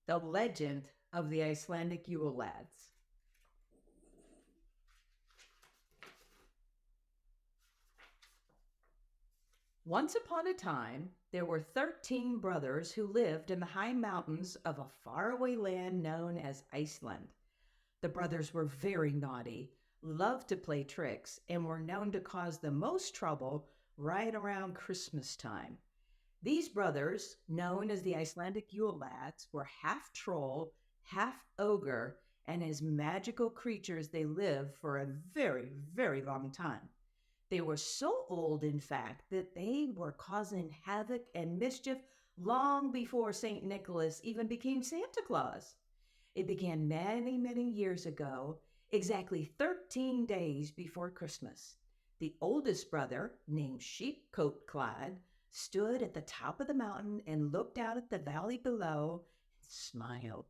The legend of the Icelandic Yule Lads. Once upon a time, there were 13 brothers who lived in the high mountains of a faraway land known as Iceland. The brothers were very naughty, loved to play tricks, and were known to cause the most trouble right around Christmas time. These brothers, known as the Icelandic Yule Lads, were half troll, half ogre, and as magical creatures they lived for a very, very long time. They were so old, in fact, that they were causing havoc and mischief long before St. Nicholas even became Santa Claus. It began many, many years ago, exactly 13 days before Christmas. The oldest brother, named Cote Clod, stood at the top of the mountain and looked out at the valley below and smiled.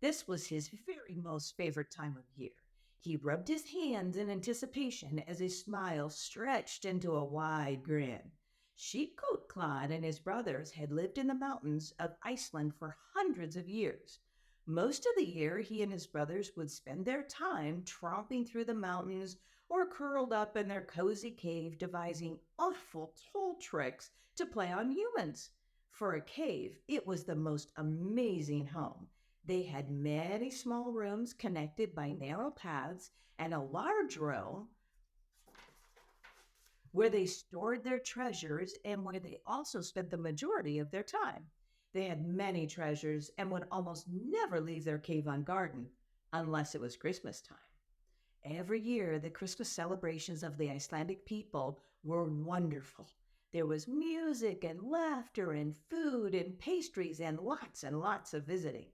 This was his very most favorite time of year. He rubbed his hands in anticipation as his smile stretched into a wide grin. Sheepcoat Clod and his brothers had lived in the mountains of Iceland for hundreds of years. Most of the year, he and his brothers would spend their time tromping through the mountains or curled up in their cozy cave devising awful troll tricks to play on humans. For a cave, it was the most amazing home. They had many small rooms connected by narrow paths and a large room where they stored their treasures and where they also spent the majority of their time. They had many treasures and would almost never leave their cave unguarded unless it was Christmas time. Every year, the Christmas celebrations of the Icelandic people were wonderful. There was music and laughter and food and pastries and lots of visiting.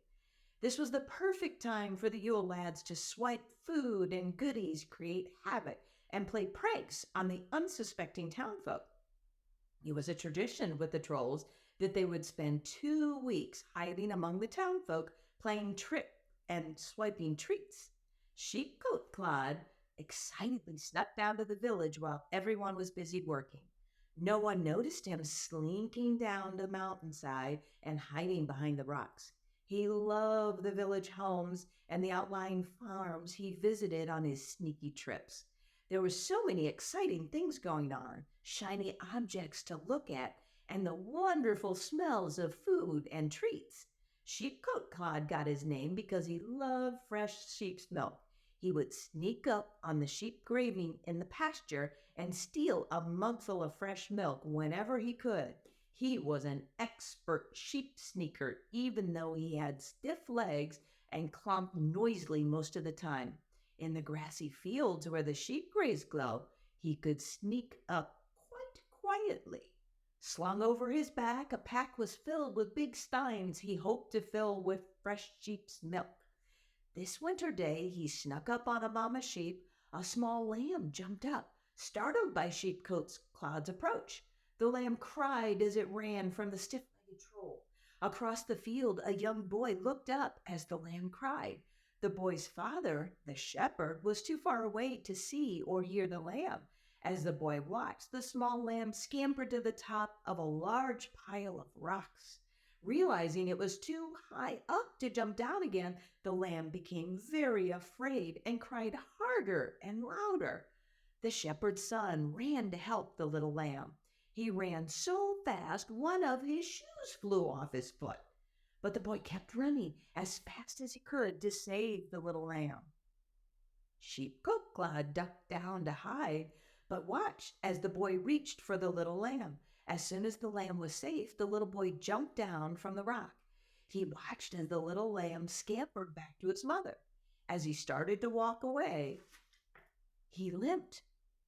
This was the perfect time for the Yule Lads to swipe food and goodies, create havoc, and play pranks on the unsuspecting townfolk. It was a tradition with the trolls that they would spend 2 weeks hiding among the townfolk, playing trick and swiping treats. Sheepcoat Clod excitedly snuck down to the village while everyone was busy working. No one noticed him slinking down the mountainside and hiding behind the rocks. He loved the village homes and the outlying farms he visited on his sneaky trips. There were so many exciting things going on, shiny objects to look at, and the wonderful smells of food and treats. Sheepcoat Clod got his name because he loved fresh sheep's milk. He would sneak up on the sheep grazing in the pasture and steal a mugful of fresh milk whenever he could. He was an expert sheep sneaker, even though he had stiff legs and clomped noisily most of the time. In the grassy fields where the sheep grazed glow, he could sneak up quite quietly. Slung over his back, a pack was filled with big steins he hoped to fill with fresh sheep's milk. This winter day, he snuck up on a mama sheep. A small lamb jumped up, startled by Sheepcoat Clod's approach. The lamb cried as it ran from the stiff-legged troll. Across the field, a young boy looked up as the lamb cried. The boy's father, the shepherd, was too far away to see or hear the lamb. As the boy watched, the small lamb scampered to the top of a large pile of rocks. Realizing it was too high up to jump down again, the lamb became very afraid and cried harder and louder. The shepherd's son ran to help the little lamb. He ran so fast, one of his shoes flew off his foot. But the boy kept running as fast as he could to save the little lamb. Sheepcoat Clod ducked down to hide, but watched as the boy reached for the little lamb. As soon as the lamb was safe, the little boy jumped down from the rock. He watched as the little lamb scampered back to its mother. As he started to walk away, he limped,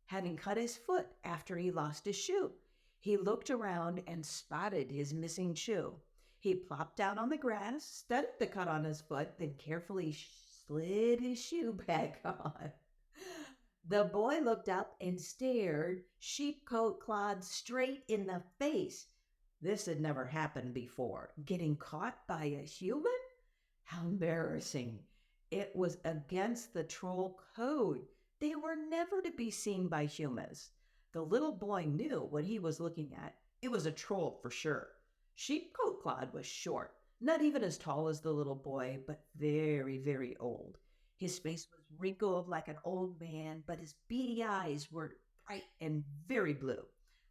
having cut his foot after he lost his shoe. He looked around and spotted his missing shoe. He plopped down on the grass, studied the cut on his foot, then carefully slid his shoe back on. The boy looked up and stared Sheepcoat Clod straight in the face. This had never happened before. Getting caught by a human? How embarrassing. It was against the troll code. They were never to be seen by humans. The little boy knew what he was looking at. It was a troll for sure. Sheepcoat Clod was short, not even as tall as the little boy, but very, very old. His face was wrinkled like an old man, but his beady eyes were bright and very blue.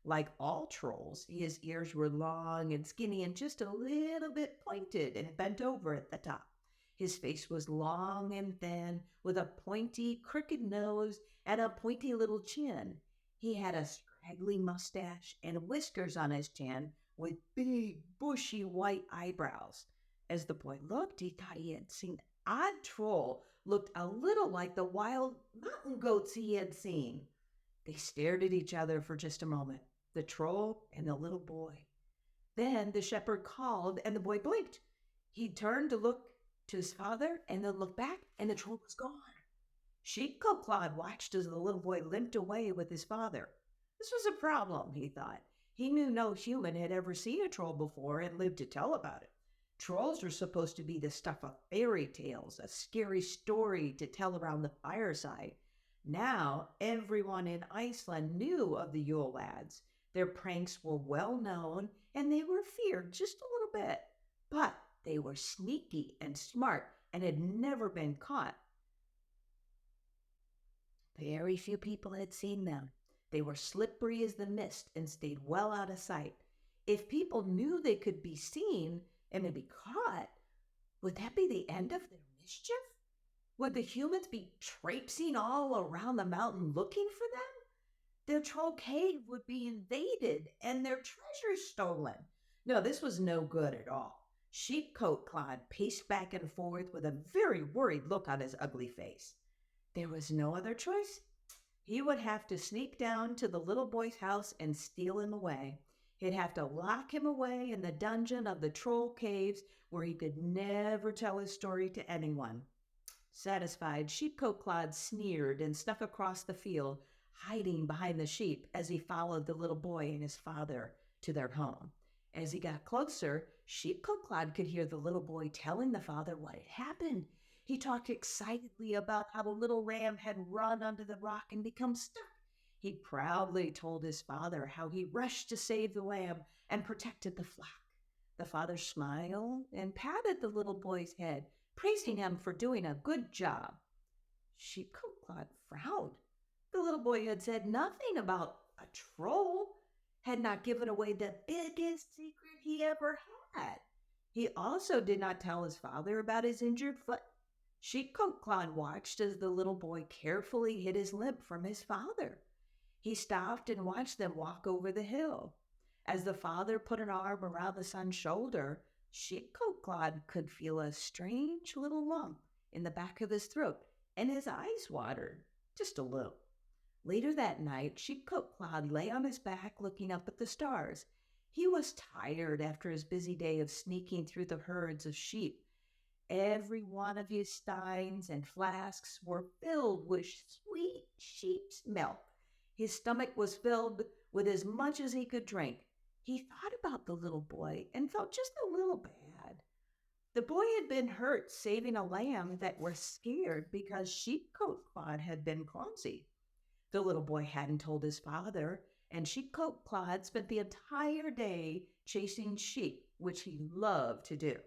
Like all trolls, his ears were long and skinny and just a little bit pointed and bent over at the top. His face was long and thin, with a pointy, crooked nose and a pointy little chin. He had a scraggly mustache and whiskers on his chin with big, bushy white eyebrows. As the boy looked, he thought he had seen an odd troll, looked a little like the wild mountain goats he had seen. They stared at each other for just a moment, the troll and the little boy. Then the shepherd called, and the boy blinked. He turned to look to his father and then looked back, and the troll was gone. Sheep-Coat Clod watched as the little boy limped away with his father. This was a problem, he thought. He knew no human had ever seen a troll before and lived to tell about it. Trolls are supposed to be the stuff of fairy tales, a scary story to tell around the fireside. Now, everyone in Iceland knew of the Yule Lads. Their pranks were well known, and they were feared just a little bit. But they were sneaky and smart and had never been caught. Very few people had seen them. They were slippery as the mist and stayed well out of sight. If people knew they could be seen and maybe caught, would that be the end of their mischief? Would the humans be traipsing all around the mountain looking for them? Their troll cave would be invaded and their treasures stolen. No, this was no good at all. Sheep-Coat Clod paced back and forth with a very worried look on his ugly face. There was no other choice. He would have to sneak down to the little boy's house and steal him away. He'd have to lock him away in the dungeon of the troll caves where he could never tell his story to anyone. Satisfied, Sheep-Coat Clod sneered and snuck across the field, hiding behind the sheep as he followed the little boy and his father to their home. As he got closer, Sheep-Coat Clod could hear the little boy telling the father what had happened. He talked excitedly about how the little ram had run under the rock and become stuck. He proudly told his father how he rushed to save the lamb and protected the flock. The father smiled and patted the little boy's head, praising him for doing a good job. Sheep-Coat Clod frowned. The little boy had said nothing about a troll, had not given away the biggest secret he ever had. He also did not tell his father about his injured foot. Sheep-Coat Clod watched as the little boy carefully hid his limp from his father. He stopped and watched them walk over the hill. As the father put an arm around the son's shoulder, Sheep-Coat Clod could feel a strange little lump in the back of his throat, and his eyes watered, just a little. Later that night, Sheep-Coat Clod lay on his back looking up at the stars. He was tired after his busy day of sneaking through the herds of sheep. Every one of his steins and flasks were filled with sweet sheep's milk. His stomach was filled with as much as he could drink. He thought about the little boy and felt just a little bad. The boy had been hurt saving a lamb that was scared because Sheep-Coat Clod had been clumsy. The little boy hadn't told his father, and Sheep-Coat Clod spent the entire day chasing sheep, which he loved to do.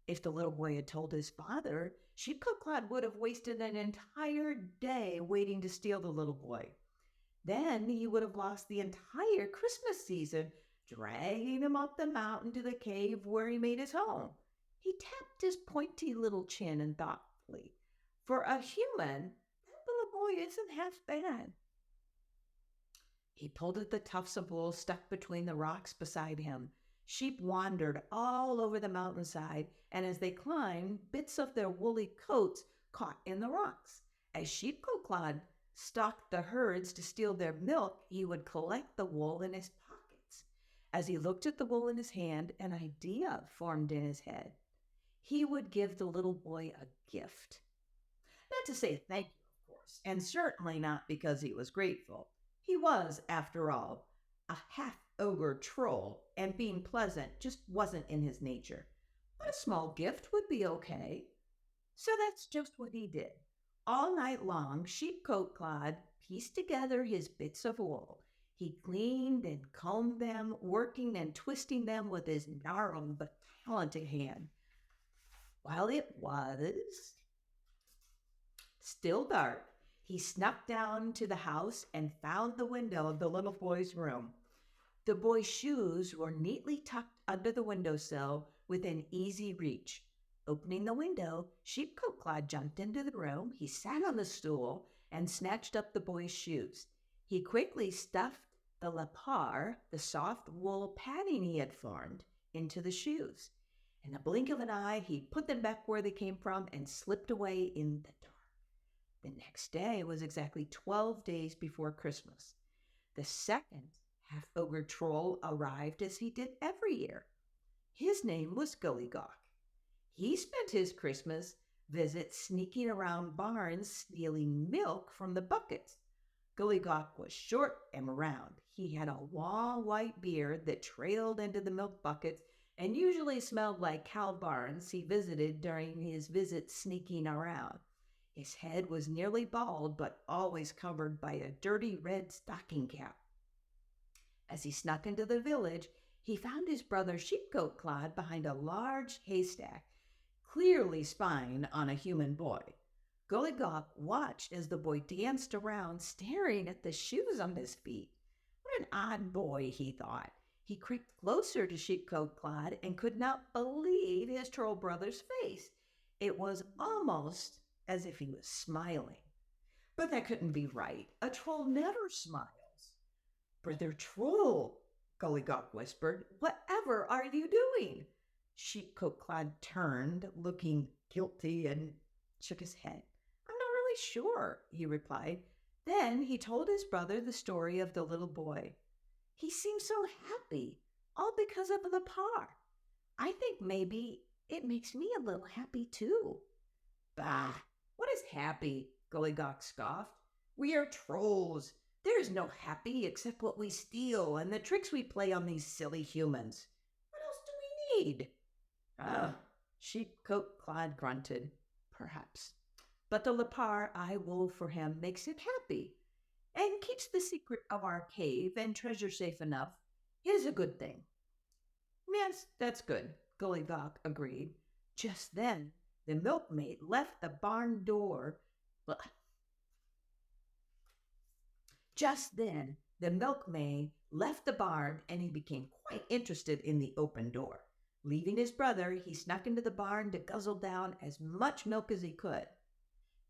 If the little boy had told his father, Sheep-Coat Clod would have wasted an entire day waiting to steal the little boy. Then he would have lost the entire Christmas season, dragging him up the mountain to the cave where he made his home. He tapped his pointy little chin and thoughtfully, for a human, that little boy isn't half bad. He pulled at the tufts of wool stuck between the rocks beside him. Sheep wandered all over the mountainside, and as they climbed, bits of their woolly coats caught in the rocks. As Sheep-Coat Clod stalked the herds to steal their milk, he would collect the wool in his pockets. As he looked at the wool in his hand, an idea formed in his head. He would give the little boy a gift. Not to say thank you, of course, and certainly not because he was grateful. He was, after all, a half-ogre troll, and being pleasant just wasn't in his nature. But a small gift would be okay. So that's just what he did. All night long, Sheep-Coat Clod pieced together his bits of wool. He cleaned and combed them, working and twisting them with his gnarled but talented hand. While it was still dark, he snuck down to the house and found the window of the little boy's room. The boy's shoes were neatly tucked under the windowsill within easy reach. Opening the window, Sheepcoat Clod jumped into the room. He sat on the stool and snatched up the boy's shoes. He quickly stuffed the lapar, the soft wool padding he had formed, into the shoes. In the blink of an eye, he put them back where they came from and slipped away in the dark. The next day was exactly 12 days before Christmas. The second half-ogre troll arrived as he did every year. His name was Gulley-Gawk. He spent his Christmas visit sneaking around barns, stealing milk from the buckets. Gulley-Gawk was short and round. He had a long white beard that trailed into the milk buckets and usually smelled like cow barns he visited during his visit sneaking around. His head was nearly bald, but always covered by a dirty red stocking cap. As he snuck into the village, he found his brother Sheepcoat Clod behind a large haystack, clearly spying on a human boy. Gulley-Gawk watched as the boy danced around, staring at the shoes on his feet. What an odd boy, he thought. He creeped closer to Sheepcoat Clod and could not believe his troll brother's face. It was almost as if he was smiling. But that couldn't be right. A troll never smiles. Brother Troll, Gulley-Gawk whispered, whatever are you doing? Sheepcoat Clod turned, looking guilty, and shook his head. I'm not really sure, he replied. Then he told his brother the story of the little boy. He seemed so happy, all because of the par. I think maybe it makes me a little happy too. Bah, what is happy? Gulley-Gawk scoffed. We are trolls. There is no happy except what we steal and the tricks we play on these silly humans. What else do we need? Sheepcoat Clod grunted. Perhaps. But the lapar I wove for him makes him happy and keeps the secret of our cave and treasure safe enough. It is a good thing. Yes, that's good, Gulley-Gawk agreed. Just then, the milkmaid left the barn door. Just then, the milkmaid left the barn and he became quite interested in the open door. Leaving his brother, he snuck into the barn to guzzle down as much milk as he could.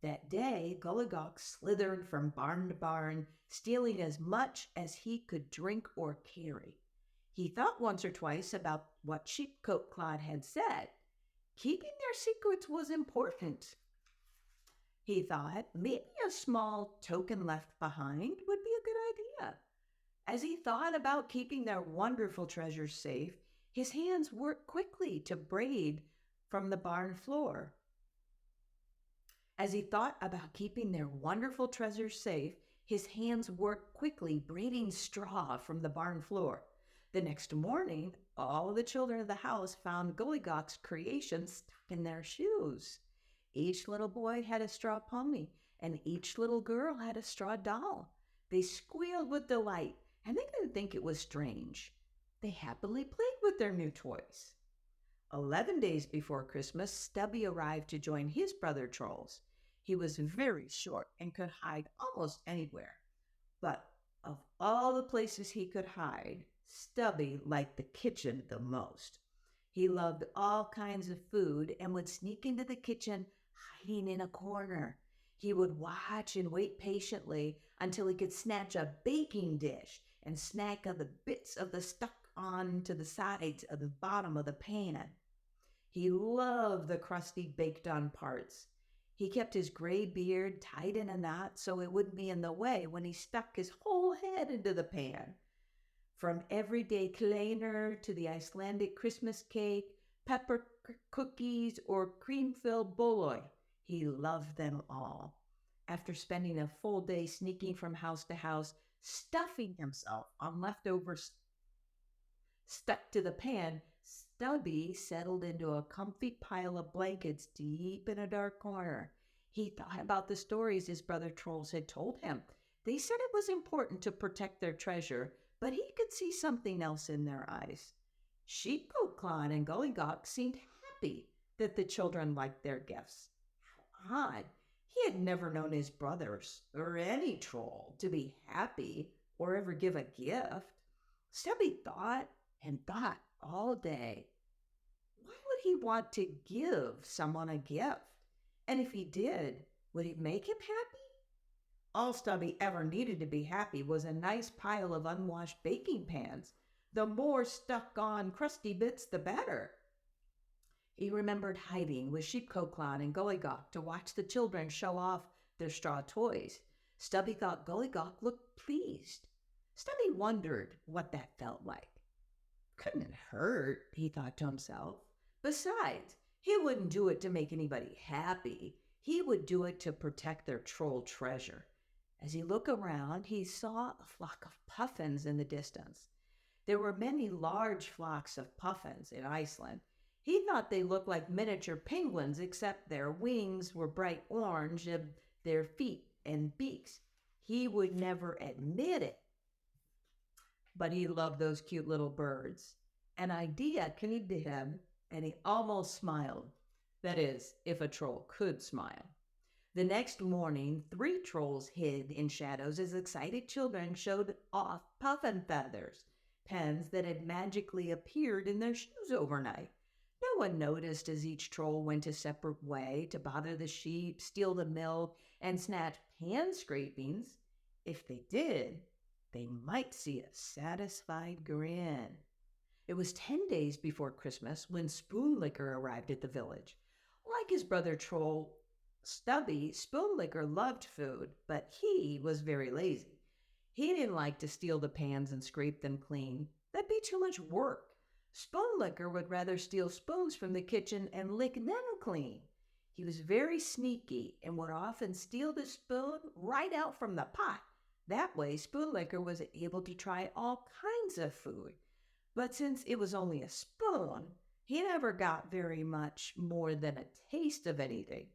That day, Gulley-Gawk slithered from barn to barn, stealing as much as he could drink or carry. He thought once or twice about what Sheepcoat Clod had said. Keeping their secrets was important. He thought maybe a small token left behind would be a good idea. As he thought about keeping their wonderful treasures safe, his hands worked quickly to braid from the barn floor. As he thought about keeping their wonderful treasures safe, his hands worked quickly braiding straw from the barn floor. The next morning, all the children of the house found Gulley-Gawk's creations stuck in their shoes. Each little boy had a straw pony, and each little girl had a straw doll. They squealed with delight, and they didn't think it was strange. They happily played with their new toys. 11 days before Christmas, Stubby arrived to join his brother trolls. He was very short and could hide almost anywhere. But of all the places he could hide, Stubby liked the kitchen the most. He loved all kinds of food and would sneak into the kitchen, hiding in a corner. He would watch and wait patiently until he could snatch a baking dish and snack of the bits of the stuck on to the sides of the bottom of the pan. He loved the crusty baked-on parts. He kept his gray beard tied in a knot so it wouldn't be in the way when he stuck his whole head into the pan. From everyday kleiner to the Icelandic Christmas cake, pepper cookies, or cream-filled bolloy, he loved them all. After spending a full day sneaking from house to house, stuffing himself on leftovers stuck to the pan, Stubby settled into a comfy pile of blankets deep in a dark corner. He thought about the stories his brother trolls had told him. They said it was important to protect their treasure, but he could see something else in their eyes. Cote Clod and Gulley-Gawk seemed happy that the children liked their gifts. How odd! He had never known his brothers, or any troll, to be happy or ever give a gift. Stubby thought and thought all day. Why would he want to give someone a gift? And if he did, would it make him happy? All Stubby ever needed to be happy was a nice pile of unwashed baking pans. The more stuck-on crusty bits, the better. He remembered hiding with Cote Clod and Gulley-Gawk to watch the children show off their straw toys. Stubby thought Gulley-Gawk looked pleased. Stubby wondered what that felt like. Couldn't hurt, he thought to himself. Besides, he wouldn't do it to make anybody happy. He would do it to protect their troll treasure. As he looked around, he saw a flock of puffins in the distance. There were many large flocks of puffins in Iceland. He thought they looked like miniature penguins, except their wings were bright orange and their feet and beaks. He would never admit it, but he loved those cute little birds. An idea came to him, and he almost smiled. That is, if a troll could smile. The next morning, 3 trolls hid in shadows as excited children showed off puffin feathers, pens that had magically appeared in their shoes overnight. No one noticed as each troll went a separate way to bother the sheep, steal the milk, and snatch pan scrapings. If they did, they might see a satisfied grin. It was 10 days before Christmas when Spoonlicker arrived at the village. Like his brother troll Stubby, Spoonlicker loved food, but he was very lazy. He didn't like to steal the pans and scrape them clean. That'd be too much work. Spoonlicker would rather steal spoons from the kitchen and lick them clean. He was very sneaky and would often steal the spoon right out from the pot. That way, Spoonlicker was able to try all kinds of food. But since it was only a spoon, he never got very much more than a taste of anything.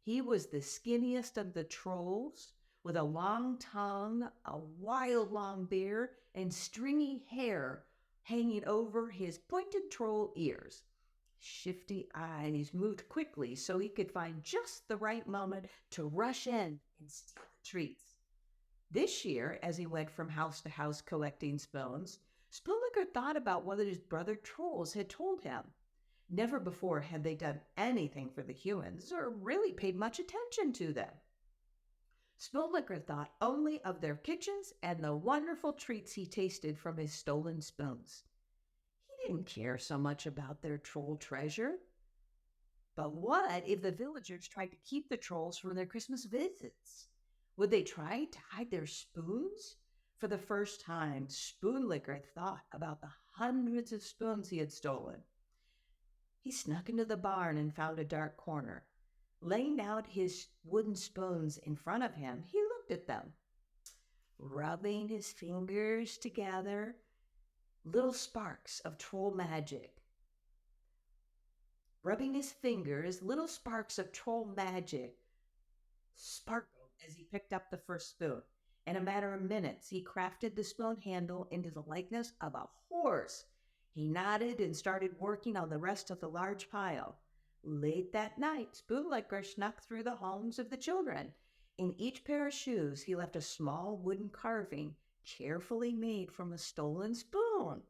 He was the skinniest of the trolls, with a long tongue, a wild long beard, and stringy hair hanging over his pointed troll ears. Shifty eyes moved quickly so he could find just the right moment to rush in and steal the treats. This year, as he went from house to house collecting spoons, Spoonlicker thought about what his brother trolls had told him. Never before had they done anything for the humans or really paid much attention to them. Spoonlicker thought only of their kitchens and the wonderful treats he tasted from his stolen spoons. He didn't care so much about their troll treasure. But what if the villagers tried to keep the trolls from their Christmas visits? Would they try to hide their spoons? For the first time, Spoonlicker thought about the hundreds of spoons he had stolen. He snuck into the barn and found a dark corner. Laying out his wooden spoons in front of him, he looked at them. Rubbing his fingers together, little sparks of troll magic. Rubbing his fingers, little sparks of troll magic sparkled as he picked up the first spoon. In a matter of minutes, he crafted the spoon handle into the likeness of a horse. He nodded and started working on the rest of the large pile. Late that night, Spoonlicker snuck through the homes of the children. In each pair of shoes, he left a small wooden carving, carefully made from a stolen spoon.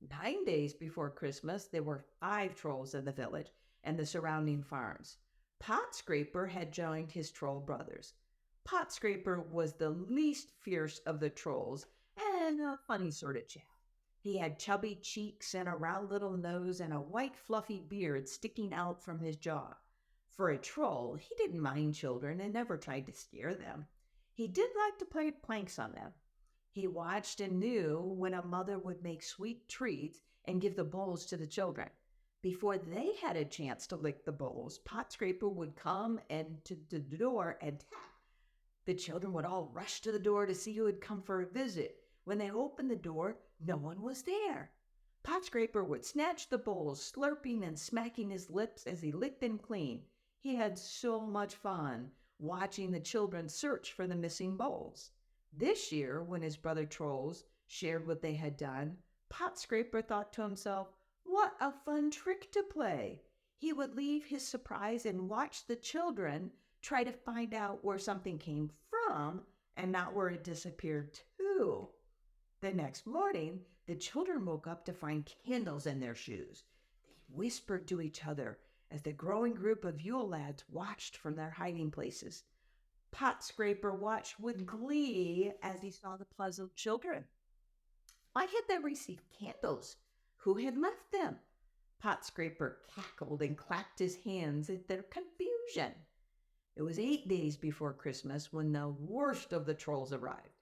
9 days before Christmas, there were 5 trolls in the village and the surrounding farms. Potscraper had joined his troll brothers. Potscraper was the least fierce of the trolls and a funny sort of chap. He had chubby cheeks and a round little nose and a white fluffy beard sticking out from his jaw. For a troll, he didn't mind children and never tried to scare them. He did like to play pranks on them. He watched and knew when a mother would make sweet treats and give the bowls to the children. Before they had a chance to lick the bowls, Potscraper would come and to the door and tap. The children would all rush to the door to see who had come for a visit. When they opened the door, no one was there. Potscraper would snatch the bowls, slurping and smacking his lips as he licked them clean. He had so much fun watching the children search for the missing bowls. This year, when his brother trolls shared what they had done, Pot Scraper thought to himself, what a fun trick to play! He would leave his surprise and watch the children try to find out where something came from and not where it disappeared to. The next morning, the children woke up to find candles in their shoes. They whispered to each other as the growing group of Yule Lads watched from their hiding places. Pot Scraper watched with glee as he saw the puzzled children. Why had they received candles? Who had left them? Pot Scraper cackled and clapped his hands at their confusion. It was 8 days before Christmas when the worst of the trolls arrived.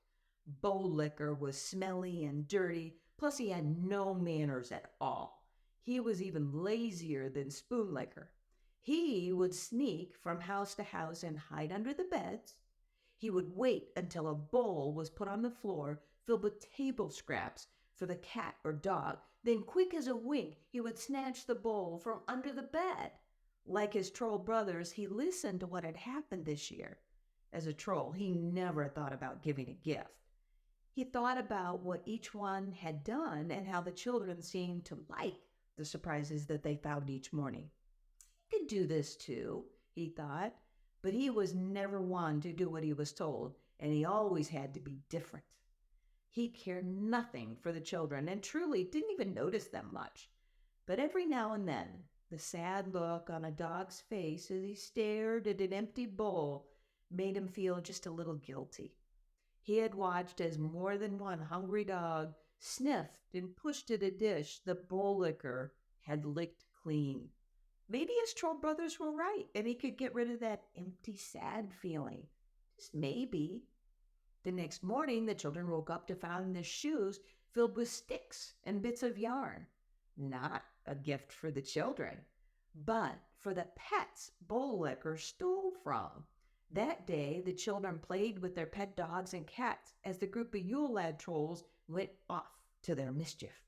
Bowl Licker was smelly and dirty, plus he had no manners at all. He was even lazier than Spoon Licker. He would sneak from house to house and hide under the beds. He would wait until a bowl was put on the floor filled with table scraps for the cat or dog. Then, quick as a wink, he would snatch the bowl from under the bed. Like his troll brothers, he listened to what had happened this year. As a troll, he never thought about giving a gift. He thought about what each one had done and how the children seemed to like the surprises that they found each morning. He could do this too, he thought, but he was never one to do what he was told, and he always had to be different. He cared nothing for the children and truly didn't even notice them much. But every now and then, the sad look on a dog's face as he stared at an empty bowl made him feel just a little guilty. He had watched as more than one hungry dog sniffed and pushed at a dish the Bowl Licker had licked clean. Maybe his troll brothers were right, and he could get rid of that empty, sad feeling. Just maybe. The next morning, the children woke up to find their shoes filled with sticks and bits of yarn. Not a gift for the children, but for the pets Bowl Licker stole from. That day, the children played with their pet dogs and cats as the group of Yule Lad trolls went off to their mischief.